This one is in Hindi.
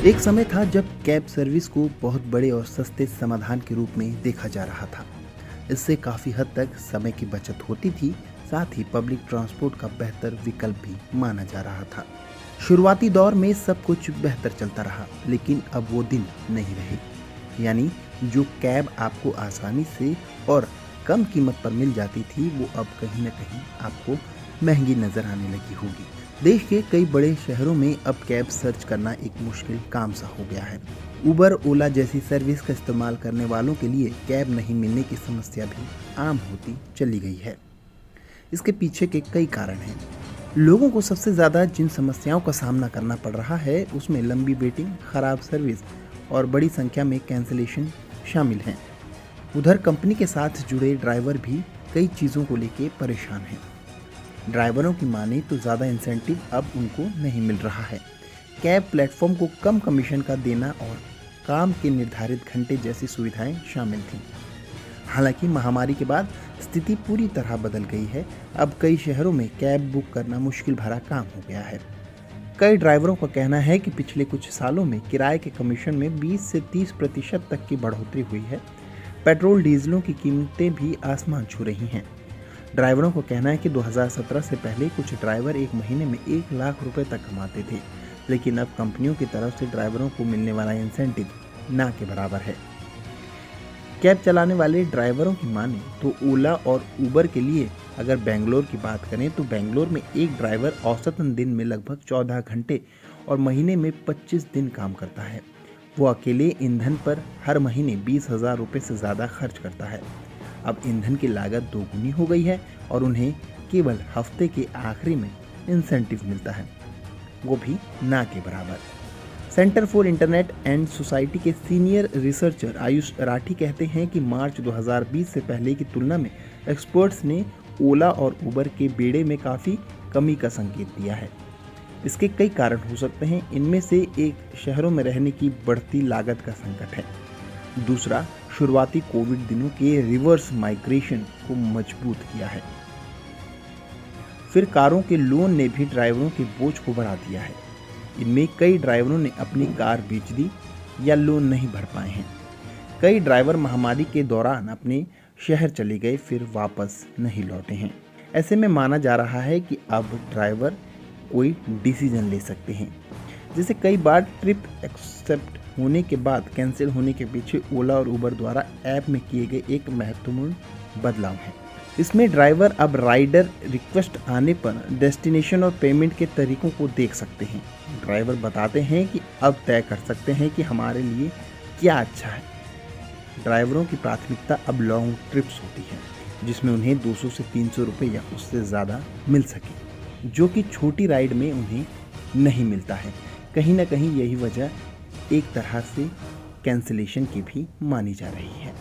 एक समय था जब कैब सर्विस को बहुत बड़े और सस्ते समाधान के रूप में देखा जा रहा था। इससे काफ़ी हद तक समय की बचत होती थी, साथ ही पब्लिक ट्रांसपोर्ट का बेहतर विकल्प भी माना जा रहा था। शुरुआती दौर में सब कुछ बेहतर चलता रहा, लेकिन अब वो दिन नहीं रहे। यानी जो कैब आपको आसानी से और कम कीमत पर मिल जाती थी, वो अब कहीं न कहीं आपको महंगी नज़र आने लगी होगी। देश के कई बड़े शहरों में अब कैब सर्च करना एक मुश्किल काम सा हो गया है। उबर, ओला जैसी सर्विस का इस्तेमाल करने वालों के लिए कैब नहीं मिलने की समस्या भी आम होती चली गई है। इसके पीछे के कई कारण हैं। लोगों को सबसे ज़्यादा जिन समस्याओं का सामना करना पड़ रहा है, उसमें लंबी वेटिंग, खराब सर्विस और बड़ी संख्या में कैंसिलेशन शामिल हैं। उधर कंपनी के साथ जुड़े ड्राइवर भी कई चीज़ों को लेकर परेशान हैं। ड्राइवरों की माने तो ज़्यादा इंसेंटिव अब उनको नहीं मिल रहा है। कैब प्लेटफॉर्म को कम कमीशन का देना और काम के निर्धारित घंटे जैसी सुविधाएं शामिल थीं। हालांकि महामारी के बाद स्थिति पूरी तरह बदल गई है। अब कई शहरों में कैब बुक करना मुश्किल भरा काम हो गया है। कई ड्राइवरों का कहना है कि पिछले कुछ सालों में किराए के कमीशन में 20 से 30% तक की बढ़ोतरी हुई है। पेट्रोल डीजलों की कीमतें भी आसमान छू रही हैं। ड्राइवरों को कहना है कि 2017 से पहले कुछ ड्राइवर एक महीने में 1 लाख रुपए तक कमाते थे, लेकिन अब कंपनियों की तरफ से ड्राइवरों को मिलने वाला इंसेंटिव ना के बराबर है। कैब चलाने वाले ड्राइवरों की माने तो ओला और उबर के लिए अगर बेंगलोर की बात करें तो बेंगलोर में एक ड्राइवर औसतन दिन में लगभग 14 घंटे और महीने में 25 दिन काम करता है। वो अकेले ईंधन पर हर महीने 20,000 रुपये से ज़्यादा खर्च करता है। अब ईंधन की लागत दोगुनी हो गई है और उन्हें केवल हफ्ते के आखिरी में इंसेंटिव मिलता है, वो भी ना के बराबर। Centre for internet and society के सीनियर रिसर्चर आयुष राठी कहते हैं कि मार्च 2020 से पहले की तुलना में एक्सपर्ट्स ने ओला और उबर के बेड़े में काफ़ी कमी का संकेत दिया है। इसके कई कारण हो सकते हैं। इनमें से एक शहरों में रहने की बढ़ती लागत का संकट है। दूसरा, शुरुआती कोविड दिनों के रिवर्स माइग्रेशन को मजबूत किया है। फिर कारों के लोन ने भी ड्राइवरों के बोझ को बढ़ा दिया है। इनमें कई ड्राइवरों ने अपनी कार बेच दी या लोन नहीं भर पाए हैं। कई ड्राइवर महामारी के दौरान अपने शहर चले गए, फिर वापस नहीं लौटे हैं। ऐसे में माना जा रहा है कि अब ड्राइवर कोई डिसीजन ले सकते हैं। जैसे कई बार ट्रिप एक्सेप्ट होने के बाद कैंसिल होने के पीछे ओला और उबर द्वारा ऐप में किए गए एक महत्वपूर्ण बदलाव है। इसमें ड्राइवर अब राइडर रिक्वेस्ट आने पर डेस्टिनेशन और पेमेंट के तरीकों को देख सकते हैं। ड्राइवर बताते हैं कि अब तय कर सकते हैं कि हमारे लिए क्या अच्छा है। ड्राइवरों की प्राथमिकता अब लॉन्ग ट्रिप्स होती है, जिसमें उन्हें 200 से 300 रुपये या उससे ज़्यादा मिल सके, जो कि छोटी राइड में उन्हें नहीं मिलता है। कहीं ना कहीं यही वजह एक तरह से कैंसिलेशन की भी मानी जा रही है।